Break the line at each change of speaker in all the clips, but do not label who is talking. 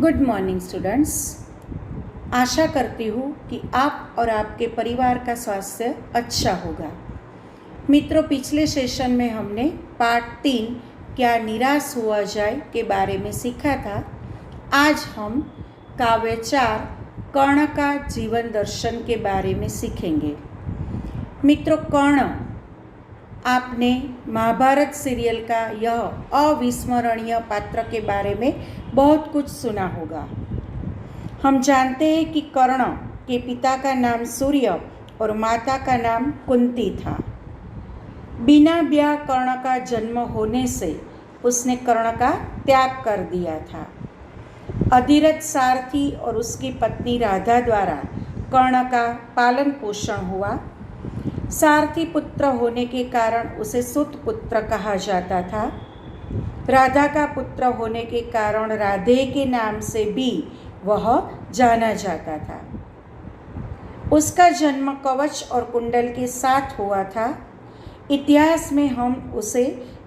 Good morning students. आशा करती हूँ कि आप और आपके परिवार का स्वास्थ्य अच्छा होगा। मित्रों, पिछले सेशन में हमने पार्ट 3 क्या निराश हुआ जाए के बारे में सीखा था। आज हम काव्य 4 कर्ण का जीवन दर्शन के बारे में सीखेंगे। मित्रों, कर्ण आपने महाभारत सीरियल का यह अविस्मरणीय पात्र के बारे में बहुत कुछ सुना होगा। हम जानते हैं कि कर्ण के पिता का नाम सूर्य और माता का नाम कुंती था। बिना ब्याह कर्ण का जन्म होने से उसने कर्ण का त्याग कर दिया था। अधिरथ सारथी और उसकी पत्नी राधा द्वारा कर्ण का पालन पोषण हुआ। सारथी पुत्र होने के कारण उसे सुत पुत्र कहा जाता था। राधा का पुत्र होने के कारण राधे के नाम से भी वह जाना जाता था। उसका जन्म कवच और कुंडल के साथ हुआ था। इतिहास में हम उसे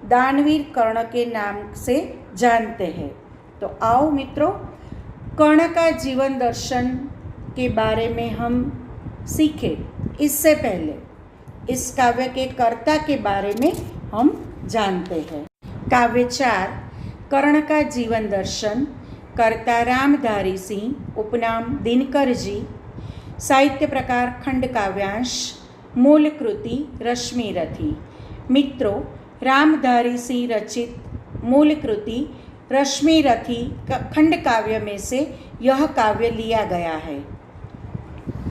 दानवीर कर्ण के नाम से जानते हैं। तो आओ मित्रों, कर्ण का जीवन दर्शन के बारे में हम सीखें। इससे पहले इस काव्य के कर्ता के बारे में हम जानते हैं। काव्य 4 कर्ण का जीवन दर्शन, कर्ता रामधारी सिंह, उपनाम दिनकर जी, साहित्य प्रकार खंड काव्यांश, मूल कृति रश्मिरथी। मित्रों, रामधारी सिंह रचित मूल कृति रश्मिरथी खंड काव्य में से यह काव्य लिया गया है।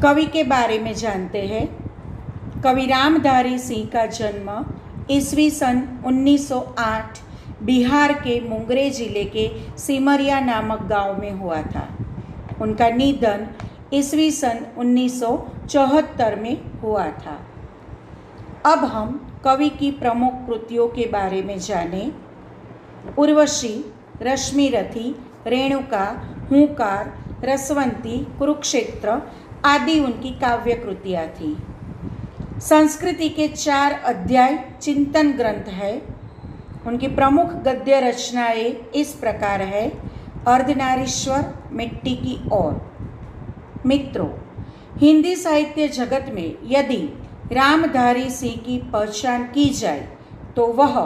कवि के बारे में जानते हैं। कवि रामधारी सिंह का जन्म ईस्वी सन 1908 बिहार के मुंगेर जिले के सिमरिया नामक गांव में हुआ था। उनका निधन ईस्वी सन 1974 में हुआ था। अब हम कवि की प्रमुख कृतियों के बारे में जानें। उर्वशी, रश्मिरथी, रेणुका, हुंकार, रसवंती, कुरुक्षेत्र आदि उनकी काव्य कृतियाँ थीं। संस्कृति के 4 अध्याय चिंतन ग्रंथ है। उनकी प्रमुख गद्य रचनाएं इस प्रकार है। अर्धनारीश्वर, मिट्टी की ओर। मित्रों, हिंदी साहित्य जगत में यदि रामधारी सिंह की पहचान की जाए तो वह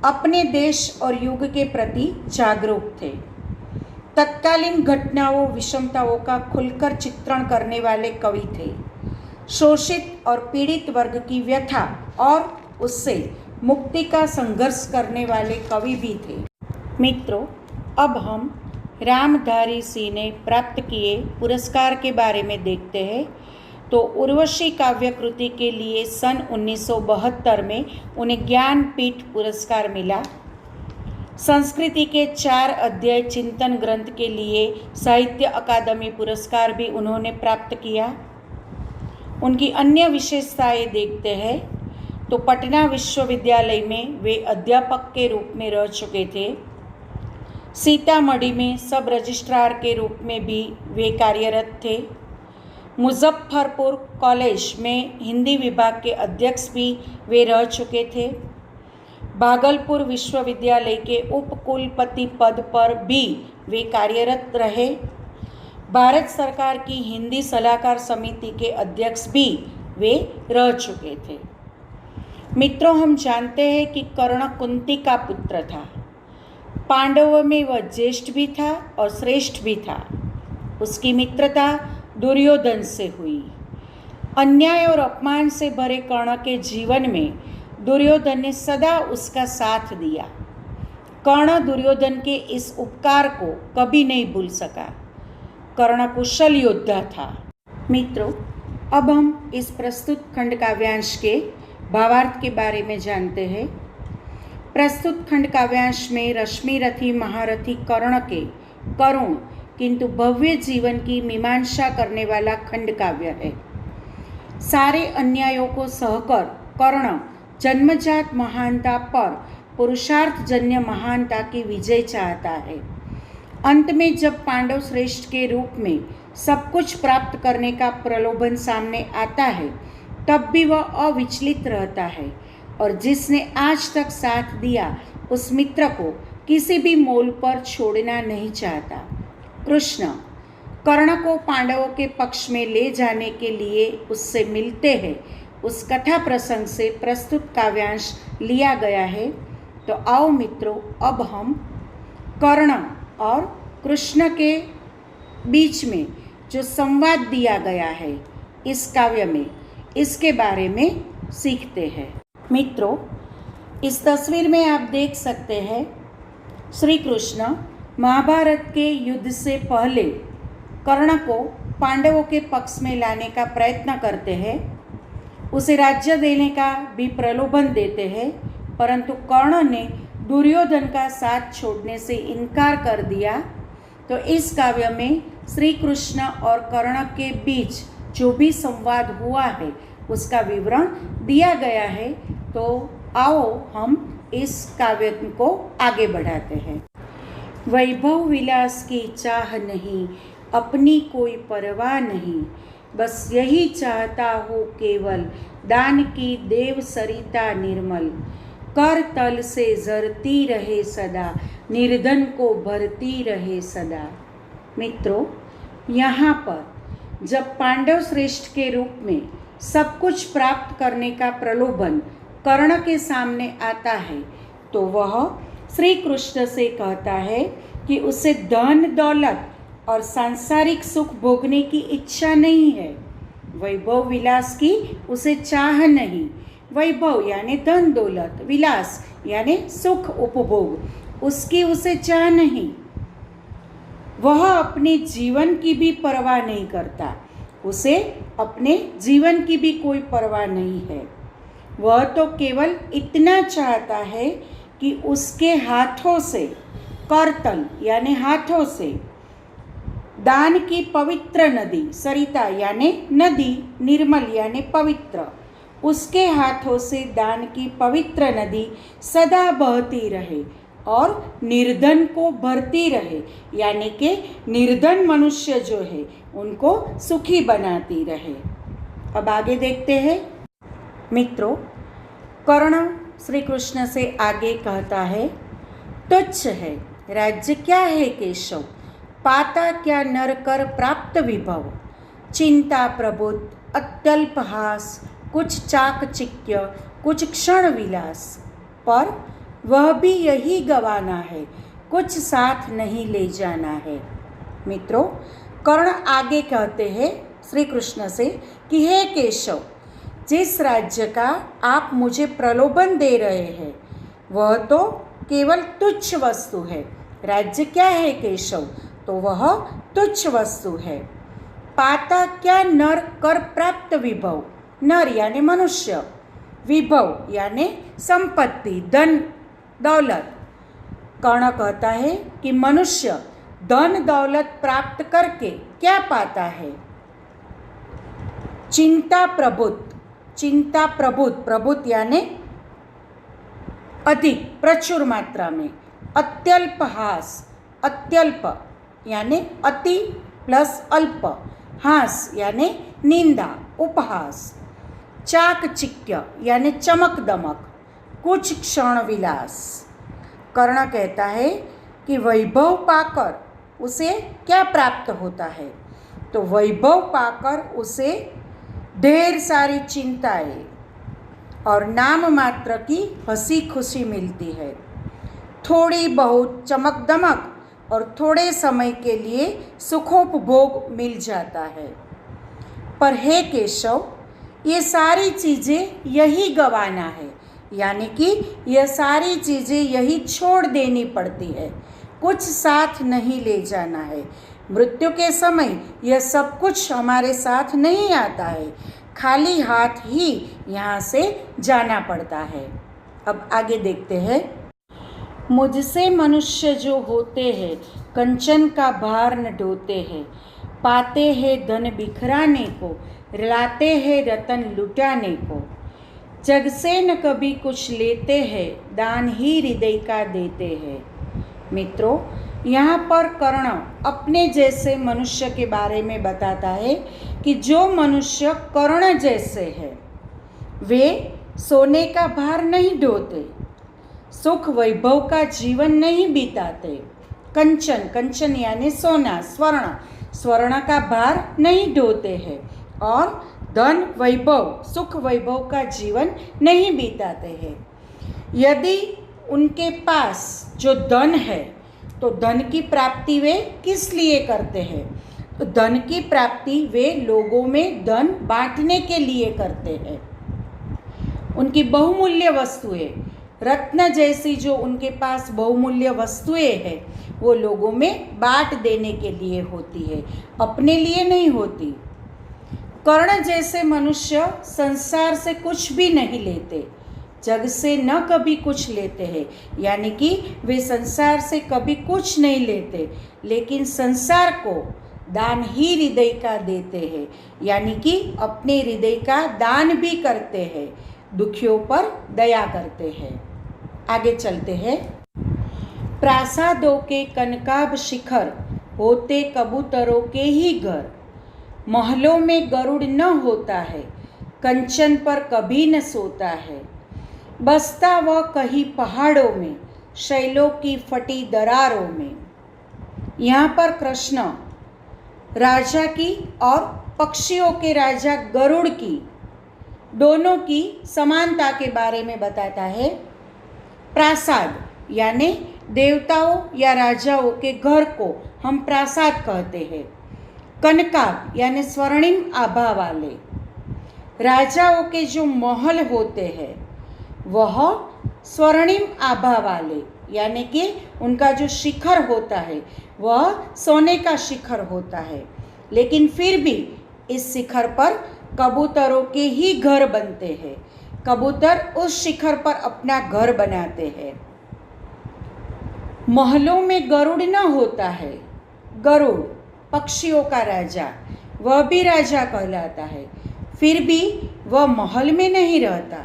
अपने देश और युग के प्रति जागरूक थे। तत्कालीन घटनाओं, विषमताओं का खुलकर चित्रण करने वाले कवि थे। शोषित और पीड़ित वर्ग की व्यथा और उससे मुक्ति का संघर्ष करने वाले कवि भी थे। मित्रों, अब हम रामधारी सिंह ने प्राप्त किए पुरस्कार के बारे में देखते हैं। तो उर्वशी काव्य कृति के लिए सन 1972 में उन्हें ज्ञानपीठ पुरस्कार मिला। संस्कृति के 4 अध्याय चिंतन ग्रंथ के लिए साहित्य अकादमी पुरस्कार भी उन्होंने प्राप्त किया। उनकी अन्य विशेषताएं देखते हैं तो पटना विश्वविद्यालय में वे अध्यापक के रूप में रह चुके थे। सीतामढ़ी में सब रजिस्ट्रार के रूप में भी वे कार्यरत थे। मुजफ्फरपुर कॉलेज में हिंदी विभाग के अध्यक्ष भी वे रह चुके थे। भागलपुर विश्वविद्यालय के उपकुलपति पद पर भी वे कार्यरत रहे। भारत सरकार की हिंदी सलाहकार समिति के अध्यक्ष भी वे रह चुके थे। मित्रों, हम जानते हैं कि कर्ण कुंती का पुत्र था। पांडवों में वह ज्येष्ठ भी था और श्रेष्ठ भी था। उसकी मित्रता दुर्योधन से हुई। अन्याय और अपमान से भरे कर्ण के जीवन में दुर्योधन ने सदा उसका साथ दिया। कर्ण दुर्योधन के इस उपकार को कभी नहीं भूल सका। कर्ण कुशल योद्धा था। मित्रों, अब हम इस प्रस्तुत खंड काव्यांश के भावार्थ के बारे में जानते हैं। प्रस्तुत खंड काव्यांश में रश्मिरथी महारथी कर्ण के करुण किंतु भव्य जीवन की मीमांसा करने वाला खंड काव्य है। सारे अन्यायों को सहकर कर्ण जन्मजात महानता पर पुरुषार्थजन्य महानता की विजय चाहता है। अंत में जब पांडव श्रेष्ठ के रूप में सब कुछ प्राप्त करने का प्रलोभन सामने आता है, तब भी वह अविचलित रहता है और जिसने आज तक साथ दिया उस मित्र को किसी भी मोल पर छोड़ना नहीं चाहता। कृष्ण कर्ण को पांडवों के पक्ष में ले जाने के लिए उससे मिलते हैं, उस कथा प्रसंग से प्रस्तुत काव्यांश लिया गया है। तो आओ मित्रों, अब हम कर्ण और कृष्ण के बीच में जो संवाद दिया गया है इस काव्य में, इसके बारे में सीखते हैं। मित्रों, इस तस्वीर में आप देख सकते हैं श्री कृष्ण महाभारत के युद्ध से पहले कर्ण को पांडवों के पक्ष में लाने का प्रयत्न करते हैं, उसे राज्य देने का भी प्रलोभन देते हैं, परंतु कर्ण ने दुर्योधन का साथ छोड़ने से इनकार कर दिया। तो इस काव्य में श्री कृष्ण और कर्ण के बीच जो भी संवाद हुआ है उसका विवरण दिया गया है। तो आओ हम इस काव्य को आगे बढ़ाते हैं। वैभव विलास की चाह नहीं, अपनी कोई परवाह नहीं, बस यही चाहता हो केवल दान की देव सरिता निर्मल, कर तल से जरती रहे सदा, निर्धन को भरती रहे सदा। मित्रों, यहाँ पर जब पांडव श्रेष्ठ के रूप में सब कुछ प्राप्त करने का प्रलोभन कर्ण के सामने आता है, तो वह श्री कृष्ण से कहता है कि उसे धन दौलत और सांसारिक सुख भोगने की इच्छा नहीं है, वैभव विलास की उसे चाह नहीं। वैभव यानी धन दौलत, विलास यानी सुख उपभोग, उसकी उसे चाह नहीं। वह अपने जीवन की भी परवाह नहीं करता, उसे अपने जीवन की भी कोई परवाह नहीं है। वह तो केवल इतना चाहता है कि उसके हाथों से, करतल यानी हाथों से, दान की पवित्र नदी, सरिता यानी नदी, निर्मल यानी पवित्र, उसके हाथों से दान की पवित्र नदी सदा बहती रहे और निर्धन को भरती रहे, यानी कि निर्धन मनुष्य जो है उनको सुखी बनाती रहे। अब आगे देखते हैं। मित्रों, कर्ण श्री कृष्ण से आगे कहता है, तुच्छ है राज्य क्या है केशव, पाता क्या नर कर प्राप्त विभव, चिंता प्रबुद्ध अत्यल्प हास, कुछ चाकचिक्य कुछ क्षण विलास, पर वह भी यही गवाना है, कुछ साथ नहीं ले जाना है। मित्रों, कर्ण आगे कहते हैं श्री कृष्ण से कि हे केशव, जिस राज्य का आप मुझे प्रलोभन दे रहे हैं वह तो केवल तुच्छ वस्तु है। राज्य क्या है केशव, तो वह तुच्छ वस्तु है। पाता क्या नर कर प्राप्त विभव, नर यानी मनुष्य, विभव यानी संपत्ति, धन दौलत। कर्ण कहता है कि मनुष्य धन दौलत प्राप्त करके क्या पाता है। चिंता प्रबुद्ध, चिंता प्रबुद्ध, प्रबुद्ध यानी अधिक, प्रचुर मात्रा में। अत्यल्प हास, अत्यल्प यानी अति प्लस अल्प, हास यानी निंदा, उपहास। चाकचिक्य यानी चमक दमक, कुछ क्षण विलास। कर्ण कहता है कि वैभव पाकर उसे क्या प्राप्त होता है, तो वैभव पाकर उसे ढेर सारी चिंताएं और नाम मात्र की हंसी खुशी मिलती है। थोड़ी बहुत चमक दमक और थोड़े समय के लिए सुखोपभोग मिल जाता है। पर हे केशव, ये सारी चीज़ें यही गंवाना है, यानी कि यह सारी चीज़ें यही छोड़ देनी पड़ती है, कुछ साथ नहीं ले जाना है। मृत्यु के समय यह सब कुछ हमारे साथ नहीं आता है, खाली हाथ ही यहाँ से जाना पड़ता है। अब आगे देखते हैं। मुझसे मनुष्य जो होते हैं कंचन का भार न ढोते हैं, पाते हैं धन बिखराने को, लाते हैं रतन लुटाने को, जग से न कभी कुछ लेते हैं, दान ही हृदय का देते हैं। मित्रों, यहाँ पर कर्ण अपने जैसे मनुष्य के बारे में बताता है कि जो मनुष्य कर्ण जैसे है वे सोने का भार नहीं ढोते, सुख वैभव का जीवन नहीं बिताते कंचन, कंचन यानी सोना, स्वर्ण, स्वर्ण का भार नहीं ढोते हैं और धन वैभव, सुख वैभव का जीवन नहीं बिताते हैं। यदि उनके पास जो धन है तो धन की प्राप्ति वे किस लिए करते हैं? तो धन की प्राप्ति वे लोगों में धन बांटने के लिए करते हैं। उनकी बहुमूल्य वस्तुएं, रत्न जैसी जो उनके पास बहुमूल्य वस्तुएं हैं वो लोगों में बांट देने के लिए होती है, अपने लिए नहीं होती। कर्ण जैसे मनुष्य संसार से कुछ भी नहीं लेते, जग से न कभी कुछ लेते हैं, यानी कि वे संसार से कभी कुछ नहीं लेते, लेकिन संसार को दान ही हृदय का देते हैं, यानी कि अपने हृदय का दान भी करते हैं, दुखियों पर दया करते हैं। आगे चलते हैं। प्रासादों के कनकाभ शिखर होते कबूतरों के ही घर, महलों में गरुड़ न होता है, कंचन पर कभी न सोता है। बसता वह कहीं पहाड़ों में, शैलों की फटी दरारों में। यहाँ पर कृष्ण राजा की और पक्षियों के राजा गरुड़ की दोनों की समानता के बारे में बताता है। प्रासाद यानी देवताओं या राजाओं के घर को हम प्रासाद कहते हैं। कनकाभ यानी स्वर्णिम आभा वाले राजाओं के जो महल होते हैं वह स्वर्णिम आभा वाले, यानी कि उनका जो शिखर होता है वह सोने का शिखर होता है, लेकिन फिर भी इस शिखर पर कबूतरों के ही घर बनते हैं। कबूतर उस शिखर पर अपना घर बनाते हैं। महलों में गरुड़ न होता है, गरुड़ पक्षियों का राजा, वह भी राजा कहलाता है, फिर भी वह महल में नहीं रहता।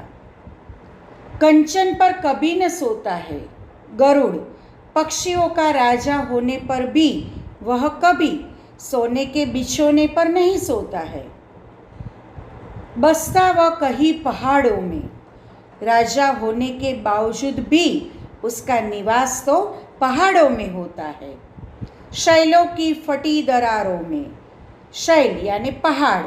कंचन पर कभी न सोता है, गरुड़ पक्षियों का राजा होने पर भी वह कभी सोने के बिछोने पर नहीं सोता है। बसता वह कहीं पहाड़ों में, राजा होने के बावजूद भी उसका निवास तो पहाड़ों में होता है। शैलों की फटी दरारों में, शैल यानी पहाड़,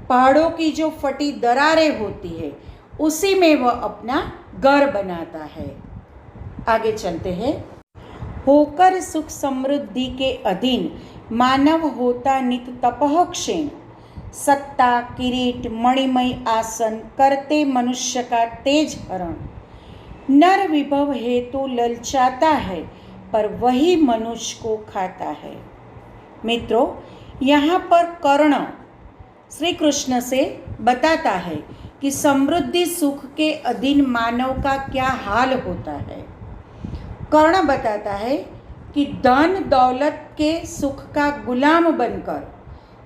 पहाड़ों की जो फटी दरारें होती है उसी में वह अपना घर बनाता है। आगे चलते हैं। होकर सुख समृद्धि के अधीन मानव होता नित तपह क्षीण, सत्ता किरीट मणिमय आसन करते मनुष्य का तेज हरण। नर विभव हेतु ललचाता है पर वही मनुष्य को खाता है। मित्रों, यहाँ पर कर्ण श्री कृष्ण से बताता है कि समृद्धि सुख के अधीन मानव का क्या हाल होता है। कर्ण बताता है कि धन दौलत के सुख का गुलाम बनकर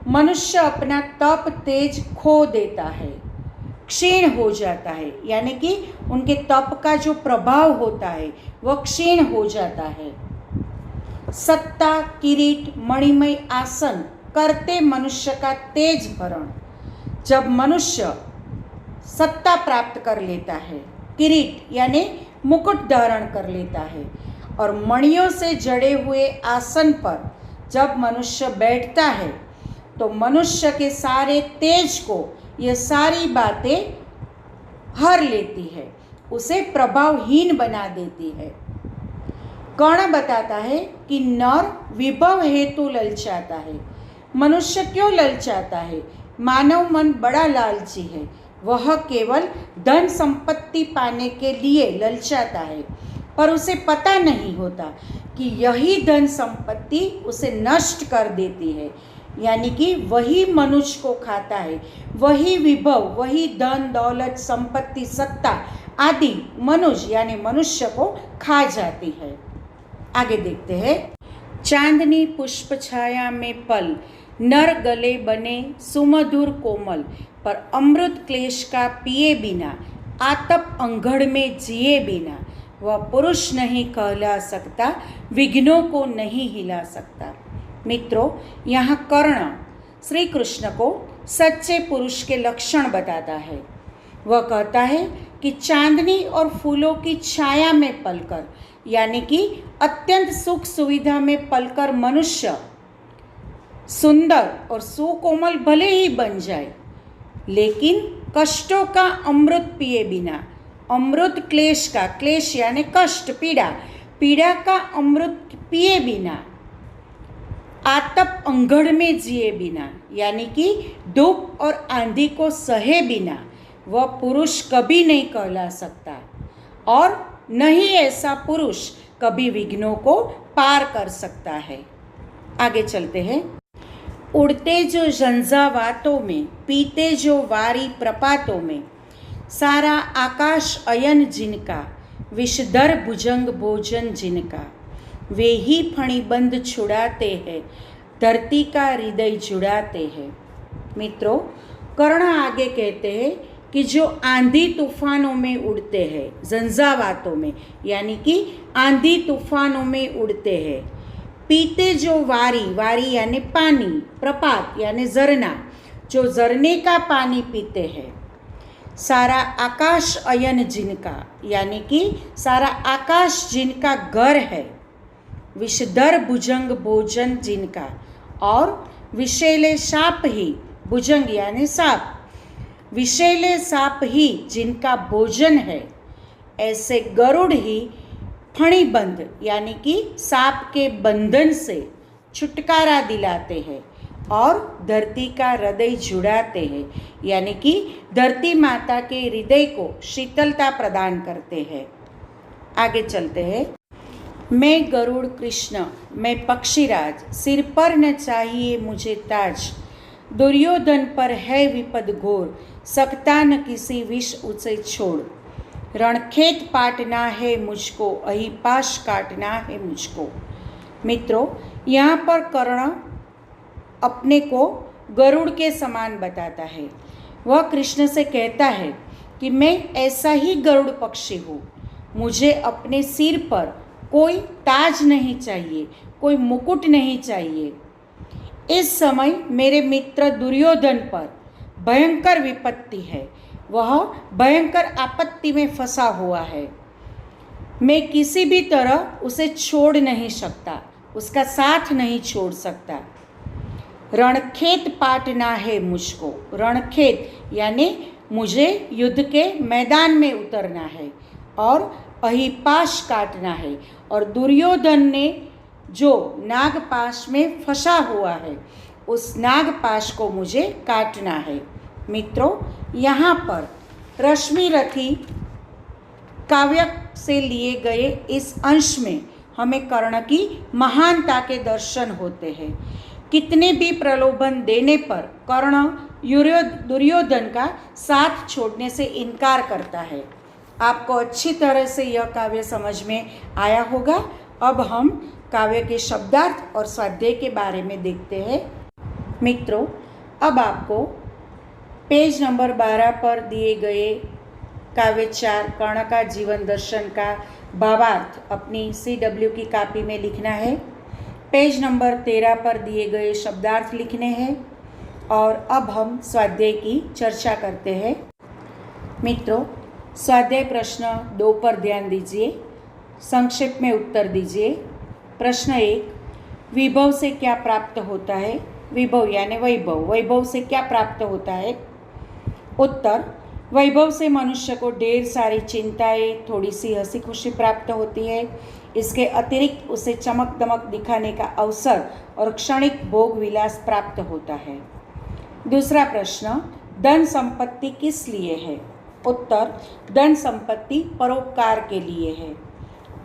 मनुष्य अपना तप तेज खो देता है, क्षीण हो जाता है, यानी कि उनके तप का जो प्रभाव होता है वह क्षीण हो जाता है। सत्ता किरीट मणिमय आसन करते मनुष्य का तेज हरण, जब मनुष्य सत्ता प्राप्त कर लेता है, किरीट यानी मुकुट धारण कर लेता है, और मणियों से जड़े हुए आसन पर जब मनुष्य बैठता है तो मनुष्य के सारे तेज को ये सारी बातें हर लेती है, उसे प्रभावहीन बना देती है। कर्ण बताता है कि नर विभव हेतु ललचाता है। मनुष्य क्यों ललचाता है? मानव मन बड़ा लालची है, वह केवल धन संपत्ति पाने के लिए ललचाता है, पर उसे पता नहीं होता कि यही धन संपत्ति उसे नष्ट कर देती है, यानी कि वही मनुष्य को खाता है, वही विभव, वही धन दौलत संपत्ति सत्ता आदि मनुष्य यानी मनुष्य को खा जाती है। आगे देखते हैं। चांदनी पुष्प छाया में पल, नर गले बने सुमधुर कोमल, पर अमृत क्लेश का पिए बिना, आतप अंगड़ में जिए बिना, वह पुरुष नहीं कहला सकता, विघ्नों को नहीं हिला सकता। मित्रों, यहाँ कर्ण श्री कृष्ण को सच्चे पुरुष के लक्षण बताता है। वह कहता है कि चांदनी और फूलों की छाया में पलकर, यानी कि अत्यंत सुख सुविधा में पलकर मनुष्य सुंदर और सुकोमल भले ही बन जाए, लेकिन कष्टों का अमृत पिए बिना, अमृत क्लेश का, क्लेश यानी कष्ट, पीड़ा, पीड़ा का अमृत पिए बिना, आतप अंगड़ में जिए बिना, यानी कि धूप और आंधी को सहे बिना वह पुरुष कभी नहीं कहला सकता, और नहीं ऐसा पुरुष कभी विघ्नों को पार कर सकता है। आगे चलते हैं। उड़ते जो झंझावातों में, पीते जो वारी प्रपातों में, सारा आकाश अयन जिनका, विषधर भुजंग भोजन जिनका, वे ही फणिबंध छुड़ाते हैं, धरती का हृदय जुड़ाते हैं। मित्रों, कर्ण आगे कहते हैं कि जो आंधी तूफानों में उड़ते हैं, झंझावातों में यानी कि आंधी तूफानों में उड़ते हैं, पीते जो वारी, वारी यानी पानी, प्रपात यानी झरना, जो झरने का पानी पीते हैं, सारा आकाश अयन जिनका, यानी कि सारा आकाश जिनका घर है, विषधर भुजंग भोजन जिनका, और विषैले साप ही, भुजंग यानी साप, विषैले साप ही जिनका भोजन है, ऐसे गरुड़ ही फणिबंध यानी कि सांप के बंधन से छुटकारा दिलाते हैं और धरती का हृदय जुड़ाते हैं, यानी कि धरती माता के हृदय को शीतलता प्रदान करते हैं। आगे चलते हैं। मैं गरुड़ कृष्ण, मैं पक्षीराज, सिर पर न चाहिए मुझे ताज, दुर्योधन पर है विपद घोर, सकता न किसी विष उसे छोड़, रणखेत पाटना है मुझको, अहिपाश काटना है मुझको। मित्रों, यहाँ पर कर्ण अपने को गरुड़ के समान बताता है। वह कृष्ण से कहता है कि मैं ऐसा ही गरुड़ पक्षी हूँ, मुझे अपने सिर पर कोई ताज नहीं चाहिए, कोई मुकुट नहीं चाहिए। इस समय मेरे मित्र दुर्योधन पर भयंकर विपत्ति है, वह भयंकर आपत्ति में फंसा हुआ है। मैं किसी भी तरह उसे छोड़ नहीं सकता, उसका साथ नहीं छोड़ सकता। रणखेत पाटना है मुझको, रणखेत यानी मुझे युद्ध के मैदान में उतरना है, और अहिपाश काटना है, और दुर्योधन ने जो नागपाश में फंसा हुआ है उस नागपाश को मुझे काटना है। मित्रों, यहाँ पर रश्मि रथी काव्य से लिए गए इस अंश में हमें कर्ण की महानता के दर्शन होते हैं। कितने भी प्रलोभन देने पर कर्ण दुर्योधन का साथ छोड़ने से इनकार करता है। आपको अच्छी तरह से यह काव्य समझ में आया होगा। अब हम काव्य के शब्दार्थ और स्वाध्याय के बारे में देखते हैं। मित्रों, अब आपको पेज नंबर 12 पर दिए गए काव्य 4 कर्ण का जीवन दर्शन का भावार्थ अपनी CW की कॉपी में लिखना है। पेज नंबर 13 पर दिए गए शब्दार्थ लिखने हैं, और अब हम स्वाध्याय की चर्चा करते हैं। मित्रों, स्वाध्याय प्रश्न 2 पर ध्यान दीजिए, संक्षेप में उत्तर दीजिए। प्रश्न 1, विभव से क्या प्राप्त होता है? विभव यानी वैभव, वैभव से क्या प्राप्त होता है? उत्तर, वैभव से मनुष्य को ढेर सारी चिंताएं, थोड़ी सी हंसी खुशी प्राप्त होती है। इसके अतिरिक्त उसे चमक दमक दिखाने का अवसर और क्षणिक भोग विलास प्राप्त होता है। दूसरा प्रश्न, धन संपत्ति किस लिए है? उत्तर, धन संपत्ति परोपकार के लिए है।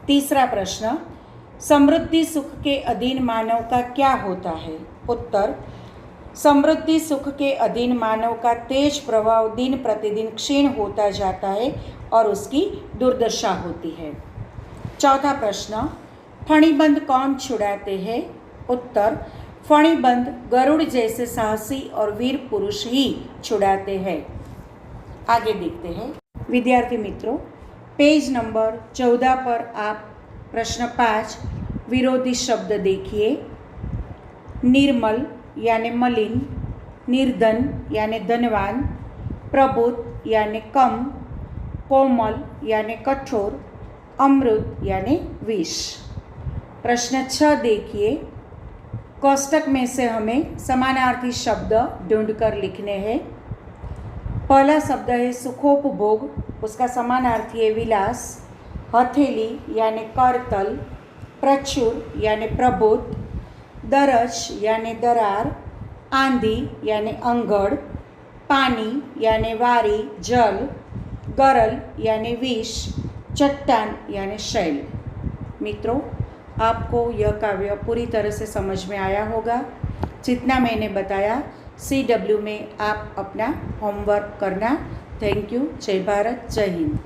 तीसरा प्रश्न, समृद्धि सुख के अधीन मानव का क्या होता है? उत्तर, समृद्धि सुख के अधीन मानव का तेज प्रभाव दिन प्रतिदिन क्षीण होता जाता है और उसकी दुर्दशा होती है। चौथा प्रश्न, फणिबंध कौन छुड़ाते हैं? उत्तर, फणिबंध गरुड़ जैसे साहसी और वीर पुरुष ही छुड़ाते हैं। आगे देखते हैं। विद्यार्थी मित्रों, पेज नंबर 14 पर आप प्रश्न 5 विरोधी शब्द देखिए। निर्मल यानी मलिन, निर्धन यानी धनवान, प्रबुद्ध यानी कम, कोमल यानी कठोर, अमृत यानी विष। प्रश्न 6 देखिए, कोष्टक में से हमें समानार्थी शब्द ढूंढकर लिखने हैं। पहला शब्द है सुखोपभोग, उसका समानार्थी है विलास। हथेली यानी करतल, प्रचुर यानी प्रबुद्ध, दरज यानी दरार, आंधी यानी अंगड़, पानी यानी वारी जल, गरल यानी विष, चट्टान यानी शैल। मित्रों, आपको यह काव्य पूरी तरह से समझ में आया होगा। जितना मैंने बताया CW में आप अपना होमवर्क करना। Thank you. जय भारत, जय हिंद।